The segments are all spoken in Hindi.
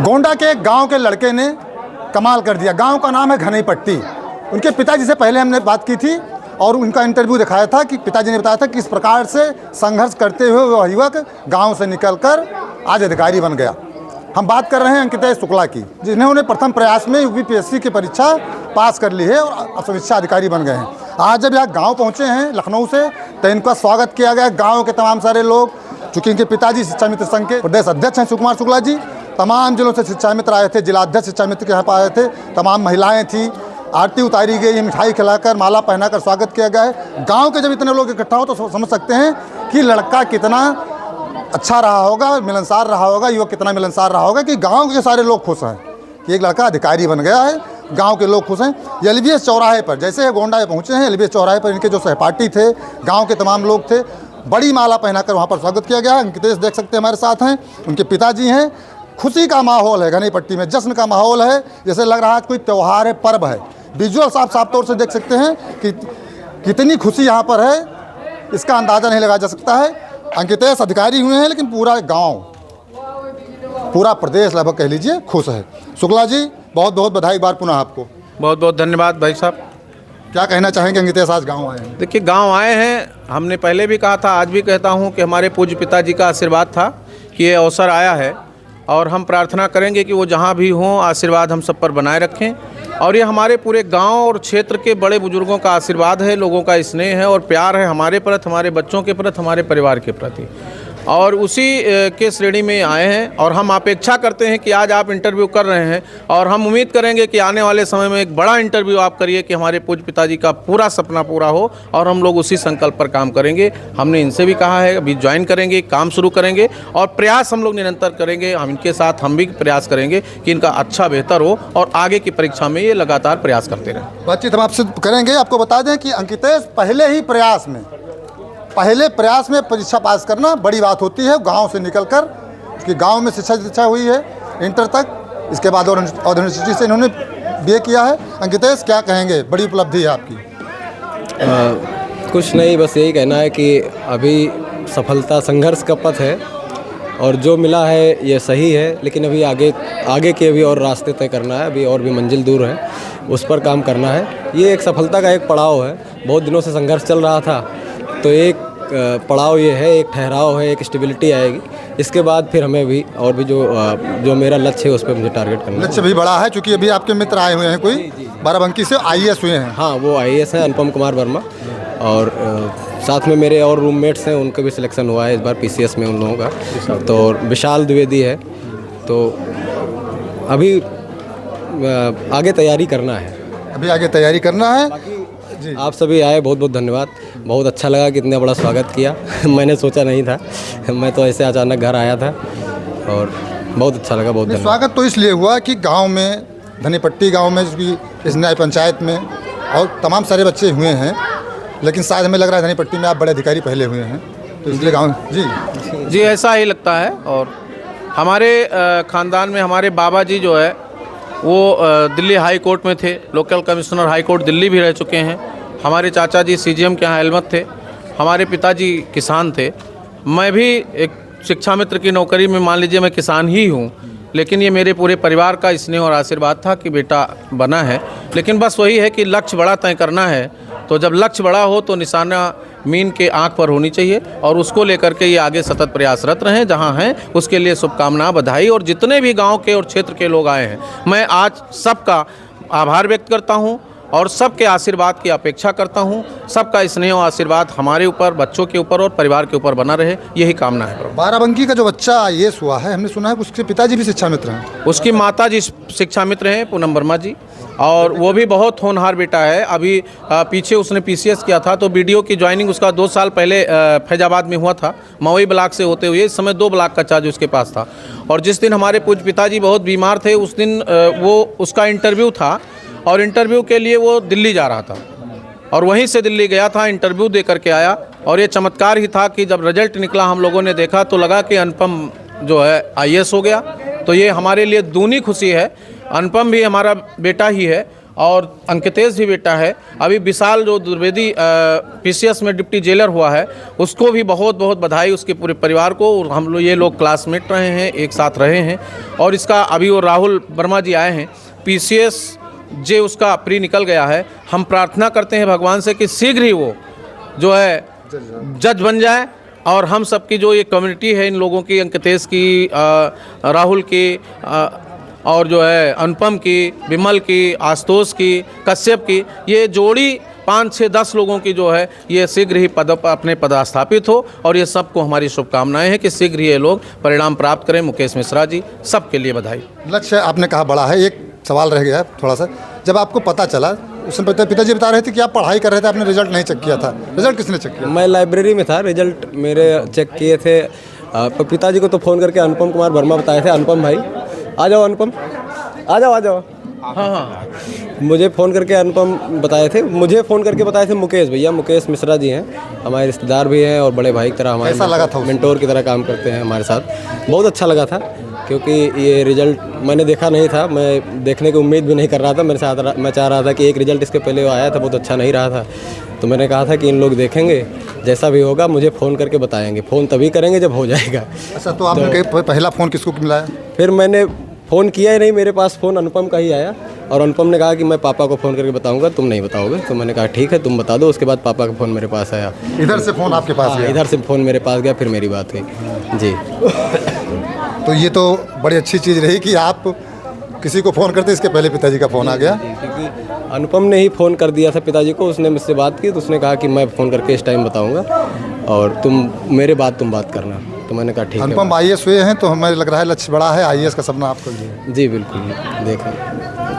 गोंडा के एक गांव के लड़के ने कमाल कर दिया। गांव का नाम है घनई पट्टी। उनके पिताजी से पहले हमने बात की थी और उनका इंटरव्यू दिखाया था कि पिताजी ने बताया था कि इस प्रकार से संघर्ष करते हुए वह युवक गांव से निकलकर आज अधिकारी बन गया। हम बात कर रहे हैं अंकितेश शुक्ला की, जिन्होंने प्रथम प्रयास में यूपीपीएससी की परीक्षा पास कर ली है और समीक्षा अधिकारी बन गए हैं। आज जब यहाँ गाँव पहुँचे हैं लखनऊ से, तो इनका स्वागत किया गया। गाँव के तमाम सारे लोग, चूँकि इनके पिताजी शिक्षा मित्र संघ के प्रदेश अध्यक्ष हैं सुकुमार शुक्ला जी, तमाम जिलों से शिक्षा मित्र आए थे, जिलाध्यक्ष शिक्षा मित्र के यहाँ पर आए थे, तमाम महिलाएं थी, आरती उतारी गई, मिठाई खिलाकर माला पहनाकर स्वागत किया गया है। गांव के जब इतने लोग इकट्ठा हो तो समझ सकते हैं कि लड़का कितना अच्छा रहा होगा, मिलनसार रहा होगा, युवक कितना मिलनसार रहा होगा कि गाँव के सारे लोग खुश हैं कि एक लड़का अधिकारी बन गया है। गाँव के लोग खुश हैं। एलबीएस चौराहे पर, जैसे गोंडा पहुँचे हैं, एलबीएस चौराहे पर इनके जो सहपाठी थे, गाँव के तमाम लोग थे, बड़ी माला पहनाकर वहाँ पर स्वागत किया गया। अंकितेश देख सकते हैं हमारे साथ हैं, उनके पिताजी हैं। खुशी का माहौल है घनई पट्टी में, जश्न का माहौल है, जैसे लग रहा है कोई त्यौहार है, पर्व है। विजुअल साफ तौर से देख सकते हैं कि कितनी खुशी यहाँ पर है, इसका अंदाज़ा नहीं लगाया जा सकता है। अंकितेश अधिकारी हुए हैं, लेकिन पूरा गांव, पूरा प्रदेश लगभग कह लीजिए खुश है। शुक्ला जी, बहुत बहुत बधाई एक बार पुनः आपको। बहुत बहुत धन्यवाद भाई साहब। क्या कहना चाहेंगे अंकितेश, आज गाँव आए हैं? देखिए, गांव आए हैं, हमने पहले भी कहा था, आज भी कहता हूं कि हमारे पूज्य पिताजी का आशीर्वाद था कि ये अवसर आया है और हम प्रार्थना करेंगे कि वो जहां भी हों आशीर्वाद हम सब पर बनाए रखें। और ये हमारे पूरे गांव और क्षेत्र के बड़े बुजुर्गों का आशीर्वाद है, लोगों का स्नेह है और प्यार है हमारे प्रति, हमारे बच्चों के प्रति, हमारे परिवार के प्रति, और उसी के श्रेणी में आए हैं। और हम अपेक्षा करते हैं कि आज आप इंटरव्यू कर रहे हैं और हम उम्मीद करेंगे कि आने वाले समय में एक बड़ा इंटरव्यू आप करिए कि हमारे पूज्य पिताजी का पूरा सपना पूरा हो, और हम लोग उसी संकल्प पर काम करेंगे। हमने इनसे भी कहा है, अभी ज्वाइन करेंगे, काम शुरू करेंगे और प्रयास हम लोग निरंतर करेंगे। हम इनके साथ हम भी प्रयास करेंगे कि इनका अच्छा बेहतर हो और आगे की परीक्षा में ये लगातार प्रयास करते रहें। बातचीत हम आपसे करेंगे। आपको बता दें कि अंकितेश पहले प्रयास में परीक्षा पास करना बड़ी बात होती है, गांव से निकलकर, कि गांव में शिक्षा हुई है इंटर तक, इसके बाद और यूनिवर्सिटी से इन्होंने बीए किया है। अंकितेश, क्या कहेंगे, बड़ी उपलब्धि है आपकी? कुछ नहीं, बस यही कहना है कि अभी सफलता संघर्ष का पथ है और जो मिला है ये सही है, लेकिन अभी आगे के भी और रास्ते तय करना है, अभी और भी मंजिल दूर है, उस पर काम करना है। ये एक सफलता का एक पड़ाव है। बहुत दिनों से संघर्ष चल रहा था, तो एक पड़ाव ये है, एक ठहराव है, एक स्टेबिलिटी आएगी। इसके बाद फिर हमें भी और भी जो मेरा लक्ष्य है उस पर मुझे टारगेट करना है। लक्ष्य भी बड़ा है, क्योंकि अभी आपके मित्र आए हुए हैं, कोई बाराबंकी से आईएएस हुए हैं। हाँ, वो आईएएस हैं, अनुपम कुमार वर्मा, और साथ में मेरे और रूममेट्स हैं, उनका भी सिलेक्शन हुआ है इस बार पीसीएस में उन लोगों का। तो विशाल द्विवेदी है। तो अभी आगे तैयारी करना है। जी, आप सभी आए, बहुत बहुत धन्यवाद। बहुत अच्छा लगा कि इतना बड़ा स्वागत किया। मैंने सोचा नहीं था, मैं तो ऐसे अचानक घर आया था और बहुत अच्छा लगा। बहुत धन्यवाद। स्वागत तो इसलिए हुआ कि गांव में, घनई पट्टी गांव में, इस न्याय पंचायत में और तमाम सारे बच्चे हुए हैं, लेकिन शायद हमें लग रहा है घनई पट्टी में आप बड़े अधिकारी पहले हुए हैं, तो इसलिए गाँव। जी, ऐसा ही लगता है। और हमारे ख़ानदान में हमारे बाबा जी जो है वो दिल्ली हाई कोर्ट में थे, local commissioner high court Delhi भी रह चुके हैं। हमारे चाचा जी सीजीएम के यहाँ एलमत थे। हमारे पिताजी किसान थे। मैं भी एक शिक्षा मित्र की नौकरी में, मान लीजिए मैं किसान ही हूँ, लेकिन ये मेरे पूरे परिवार का स्नेह और आशीर्वाद था कि बेटा बना है। लेकिन बस वही है कि लक्ष्य बड़ा तय करना है, तो जब लक्ष्य बड़ा हो तो निशाना मीन के आंख पर होनी चाहिए और उसको लेकर के ये आगे सतत प्रयासरत रहें। जहां हैं उसके लिए शुभकामना, बधाई। और जितने भी गांव के और क्षेत्र के लोग आए हैं, मैं आज सबका आभार व्यक्त करता हूं और सबके आशीर्वाद की अपेक्षा करता हूं। सबका स्नेह और आशीर्वाद हमारे ऊपर, बच्चों के ऊपर और परिवार के ऊपर बना रहे, यही कामना है। बाराबंकी का जो बच्चा आईएएस हुआ है, हमने सुना है उसके पिताजी भी शिक्षा मित्र हैं। उसकी माता जी शिक्षा मित्र हैं, पूनम वर्मा जी, और वो भी बहुत होनहार बेटा है। अभी पीछे उसने पीसीएस किया था, तो बीडीओ की ज्वाइनिंग उसका 2 साल पहले फैजाबाद में हुआ था, मवई ब्लॉक से होते हुए। इस समय 2 ब्लॉक का चार्ज उसके पास था। और जिस दिन हमारे पूज्य पिताजी बहुत बीमार थे, उस दिन वो उसका इंटरव्यू था और इंटरव्यू के लिए वो दिल्ली जा रहा था और वहीं से दिल्ली गया था, इंटरव्यू दे करके आया। और ये चमत्कार ही था कि जब रिजल्ट निकला, हम लोगों ने देखा तो लगा कि अनुपम जो है आईएएस हो गया। तो ये हमारे लिए दूनी खुशी है। अनुपम भी हमारा बेटा ही है और अंकितेश भी बेटा है। अभी विशाल जो द्विवेदी पीसीएस में डिप्टी जेलर हुआ है, उसको भी बहुत बहुत बधाई, उसके पूरे परिवार को। और हम लोग ये लोग क्लासमेट रहे हैं, एक साथ रहे हैं। और इसका अभी वो राहुल वर्मा जी आए हैं, पीसीएस जे उसका प्री निकल गया है। हम प्रार्थना करते हैं भगवान से कि शीघ्र ही वो जो है जज बन जाए, और हम सबकी जो ये कम्युनिटी है, इन लोगों की, अंकितेश की, राहुल की, और जो है अनुपम की, विमल की, आशुतोष की, कश्यप की, ये जोड़ी 5, 6, 10 लोगों की जो है ये शीघ्र ही अपने पदस्थापित हो। और ये सबको हमारी शुभकामनाएं हैं कि शीघ्र ही ये लोग परिणाम प्राप्त करें। मुकेश मिश्रा जी, सबके लिए बधाई। लक्ष्य आपने कहा बड़ा है, एक सवाल रह गया थोड़ा सा। जब आपको पता चला, उस समय पिताजी बता रहे थे कि आप पढ़ाई कर रहे थे, आपने रिजल्ट नहीं चेक किया था, रिजल्ट किसने चेक किया? मैं लाइब्रेरी में था, रिजल्ट मेरे चेक किए थे। पिताजी को तो फ़ोन करके अनुपम कुमार वर्मा बताए थे, अनुपम भाई आ जाओ, अनुपम आ जाओ। हाँ, मुझे फ़ोन करके अनुपम बताए थे, मुझे फ़ोन करके बताए थे मुकेश भैया, मुकेश मिश्रा जी हैं, हमारे रिश्तेदार भी हैं और बड़े भाई की तरह हमारे कैसा लगा था? मेंटोर की तरह काम करते हैं हमारे साथ। बहुत अच्छा लगा था, क्योंकि ये रिज़ल्ट मैंने देखा नहीं था, मैं देखने की उम्मीद भी नहीं कर रहा था। मैं चाह रहा था कि एक रिज़ल्ट इसके पहले आया था, बहुत अच्छा नहीं रहा था, तो मैंने कहा था कि इन लोग देखेंगे, जैसा भी होगा मुझे फ़ोन करके बताएंगे। फ़ोन तभी करेंगे जब हो जाएगा। अच्छा, तो आपने पहला फ़ोन किसको मिलाया? फिर मैंने फ़ोन किया ही नहीं, मेरे पास फ़ोन अनुपम का ही आया, और अनुपम ने कहा कि मैं पापा को फ़ोन करके बताऊंगा, तुम नहीं बताओगे। तो मैंने कहा ठीक है, तुम बता दो। उसके बाद पापा का फ़ोन मेरे पास आया, इधर से फ़ोन आपके पास गया? इधर से फ़ोन मेरे पास गया, फिर मेरी बात हुई जी। तो ये तो बड़ी अच्छी चीज़ रही कि आप किसी को फ़ोन करते, इसके पहले पिताजी का फ़ोन आ गया। क्योंकि अनुपम ने ही फ़ोन कर दिया था पिताजी को, उसने मुझसे बात की, तो उसने कहा कि मैं फ़ोन करके इस टाइम बताऊँगा, और तुम बात करना। तो मैंने कहा ठीक है। अनुपम IAS हुए हैं, तो हमें लग रहा है लक्ष्य बड़ा है, IAS का सपना आपको भी है। जी बिल्कुल, देखें,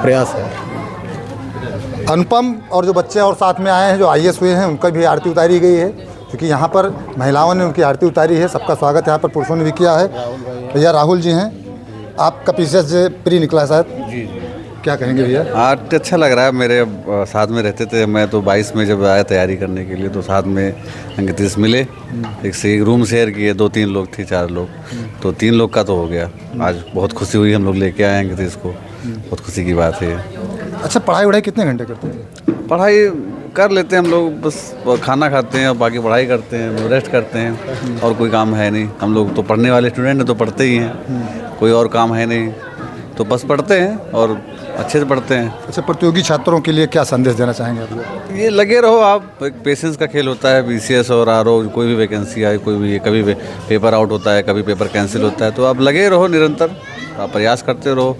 प्रयास है। अनुपम और जो बच्चे और साथ में आए हैं जो IAS हुए हैं, उनका भी आरती उतारी गई है, क्योंकि यहाँ पर महिलाओं ने उनकी आरती उतारी है। सबका स्वागत यहाँ पर पुरुषों ने भी किया है। भैया राहुल जी हैं, आपका PCS प्री निकला है शायद, जी, क्या कहेंगे भैया? आर्ट अच्छा लग रहा है। मेरे साथ में रहते थे, मैं तो 22 में जब आया तैयारी करने के लिए, तो साथ में अंकितेश मिले, एक रूम शेयर किए, 2-3 लोग थे, 4 लोग, तो 3 लोग का तो हो गया। आज बहुत खुशी हुई, हम लोग लेके आए अंकितेश को, बहुत खुशी की बात है। अच्छा, पढ़ाई वढ़ाई कितने घंटे करते हैं? पढ़ाई कर लेते हैं हम लोग, बस खाना खाते हैं और बाकी पढ़ाई करते हैं, रेस्ट करते हैं, और कोई काम है नहीं। हम लोग तो पढ़ने वाले स्टूडेंट हैं, तो पढ़ते ही हैं, कोई और काम है नहीं, तो बस पढ़ते हैं और अच्छे से पढ़ते हैं। अच्छा, प्रतियोगी छात्रों के लिए क्या संदेश देना चाहेंगे आप? ये लगे रहो आप, एक पेशेंस का खेल होता है। BCS और RO, कोई भी वैकेंसी आए, कोई भी, कभी पेपर आउट होता है, कभी पेपर कैंसिल होता है, तो आप लगे रहो, निरंतर आप प्रयास करते रहो,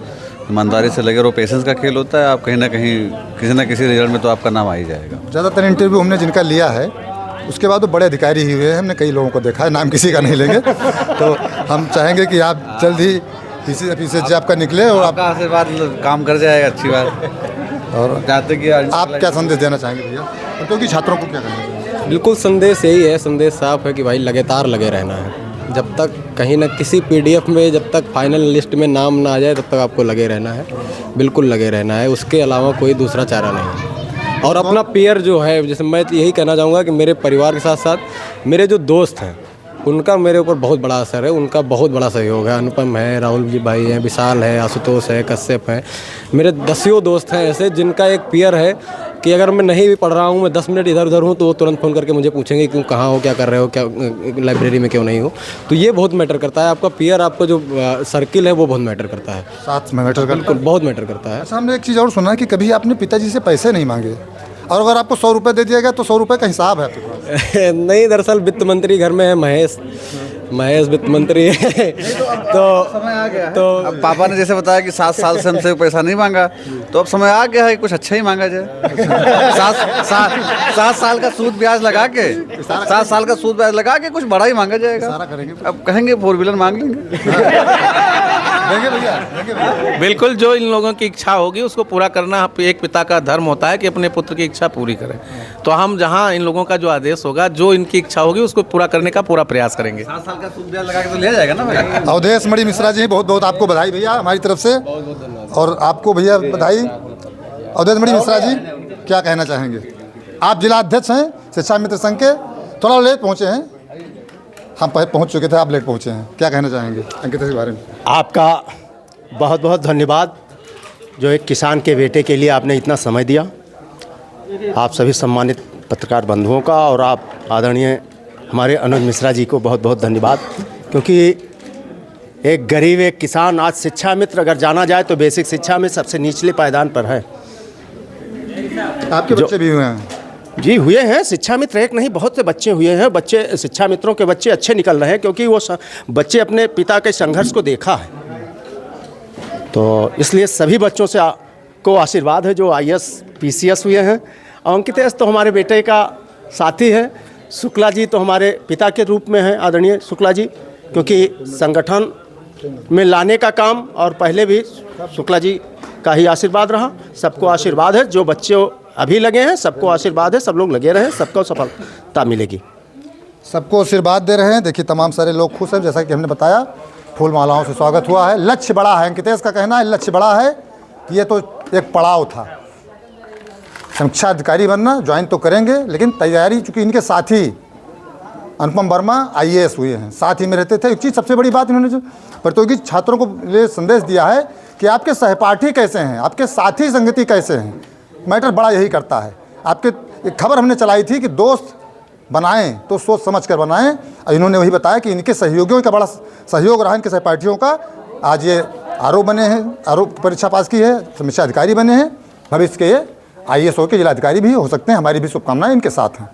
ईमानदारी से लगे रहो। पेशेंस का खेल होता है, आप कहीं ना कहीं किसी न किसी रिजल्ट में तो आपका नाम आ ही जाएगा। ज़्यादातर इंटरव्यू हमने जिनका लिया है, उसके बाद वो बड़े अधिकारी ही हुए हैं। हमने कई लोगों को देखा है, नाम किसी का नहीं लेंगे। तो हम चाहेंगे कि आप जल्द ही PCS आपका निकले और आपका आशीर्वाद काम कर जाएगा, अच्छी बात। और चाहते कि आप क्या संदेश देना चाहेंगे भैया, क्योंकि छात्रों को क्या करना चाहिए? बिल्कुल, संदेश यही है, संदेश साफ है कि भाई लगातार लगे रहना है। जब तक कहीं ना किसी PDF में, जब तक फाइनल लिस्ट में नाम ना आ जाए, तब तक आपको लगे रहना है, बिल्कुल लगे रहना है। उसके अलावा कोई दूसरा चारा नहीं है। और अपना पेयर जो है, जैसे मैं यही कहना चाहूँगा कि मेरे परिवार के साथ साथ मेरे जो दोस्त हैं, उनका मेरे ऊपर बहुत बड़ा असर है, उनका बहुत बड़ा सहयोग है। अनुपम है, राहुल जी भाई हैं, विशाल है, आशुतोष है, कश्यप है, मेरे 10 दोस्त हैं ऐसे, जिनका एक पेयर है कि अगर मैं नहीं भी पढ़ रहा हूँ, मैं 10 मिनट इधर उधर हूँ, तो वो तुरंत फ़ोन करके मुझे पूछेंगे क्यों, कहाँ हो, क्या कर रहे हो, क्या लाइब्रेरी में क्यों नहीं हो। तो ये बहुत मैटर करता है, आपका पेयर, आपका जो सर्किल है वो बहुत मैटर करता है, साथ में मैटर बिल्कुल बहुत मैटर करता है। अच्छा, हमने एक चीज़ और सुना है कि कभी आपने पिताजी से पैसे नहीं मांगे, और अगर आपको 100 रुपये दे दिया गया तो 100 रुपये का हिसाब है आपके पास? नहीं, दरअसल वित्त मंत्री घर में है, महेश वित्त मंत्री है। तो समय आ गया तो अब पापा ने जैसे बताया कि 7 साल से हमसे पैसा नहीं मांगा, तो अब समय आ गया है कुछ अच्छा ही मांगा जाए। 7 साल का सूद ब्याज लगा के 7 साल का सूद ब्याज लगा के कुछ बड़ा ही मांगा जाएगा। अब कहेंगे 4 व्हीलर मांग लेंगे। बिल्कुल, जो इन लोगों की इच्छा होगी उसको पूरा करना एक पिता का धर्म होता है कि अपने पुत्र की इच्छा पूरी करें। तो हम जहां इन लोगों का जो आदेश होगा, जो इनकी इच्छा होगी, उसको पूरा करने का पूरा प्रयास करेंगे। 7 साल का सूद ब्याज लगा के तो लिया जाएगा ना भैया। अवधेश मणि मिश्रा जी, बहुत बहुत आपको बधाई भैया हमारी तरफ से, और आपको भैया बधाई। अवधेश मणि मिश्रा जी, क्या कहना चाहेंगे? आप जिला अध्यक्ष हैं शिक्षा मित्र संघ के, थोड़ा लेट पहुँचे हैं, हम पहुँच चुके थे, आप लेट पहुँचे हैं, क्या कहना चाहेंगे अंकित के बारे में? आपका बहुत बहुत धन्यवाद। जो एक किसान के बेटे के लिए आपने इतना समय दिया, आप सभी सम्मानित पत्रकार बंधुओं का और आप आदरणीय हमारे अनुज मिश्रा जी को बहुत बहुत धन्यवाद, क्योंकि एक गरीब एक किसान आज शिक्षा मित्र अगर जाना जाए तो बेसिक शिक्षा में सबसे निचले पायदान पर है। आपके बच्चे भी हुए हैं? जी हुए हैं, शिक्षा मित्र एक नहीं बहुत से बच्चे हुए हैं। बच्चे शिक्षा मित्रों के बच्चे अच्छे निकल रहे हैं, क्योंकि वो बच्चे अपने पिता के संघर्ष को देखा है। तो इसलिए सभी बच्चों से को आशीर्वाद है जो IAS PCS हुए हैं। अंकित एस तो हमारे बेटे का साथी है, शुक्ला जी तो हमारे पिता के रूप में हैं, आदरणीय शुक्ला जी, क्योंकि संगठन में लाने का काम और पहले भी शुक्ला जी का ही आशीर्वाद रहा। सबको आशीर्वाद है, जो बच्चे अभी लगे हैं सबको आशीर्वाद है, सब लोग लगे रहें, सबको सफलता मिलेगी। सबको आशीर्वाद दे रहे हैं। देखिए तमाम सारे लोग खुश हैं, जैसा कि हमने बताया फूल मालाओं से स्वागत हुआ है। लक्ष्य बड़ा है, अंकितेश का कहना है लक्ष्य बड़ा है कि ये तो एक पड़ाव था, समीक्षा अधिकारी बनना ज्वाइन तो करेंगे, लेकिन तैयारी चूँकि इनके साथी अनुपम वर्मा IAS हुए हैं, साथ ही में रहते थे। एक चीज़ सबसे बड़ी बात इन्होंने जो प्रतियोगी छात्रों को लिए संदेश दिया है कि आपके सहपाठी कैसे हैं, आपके साथी संगति कैसे हैं, मैटर बड़ा यही करता है। आपके एक खबर हमने चलाई थी कि दोस्त बनाएं तो सोच समझ कर बनाएं, और इन्होंने वही बताया कि इनके सहयोगियों का बड़ा सहयोग रहा, इनके सहपाठियों का। आज ये आरओ बने हैं, आरओ परीक्षा पास की है, समीक्षा अधिकारी बने हैं, भविष्य के ये IAS के जिलाधिकारी भी हो सकते हैं। हमारी भी शुभकामनाएं इनके साथ हैं।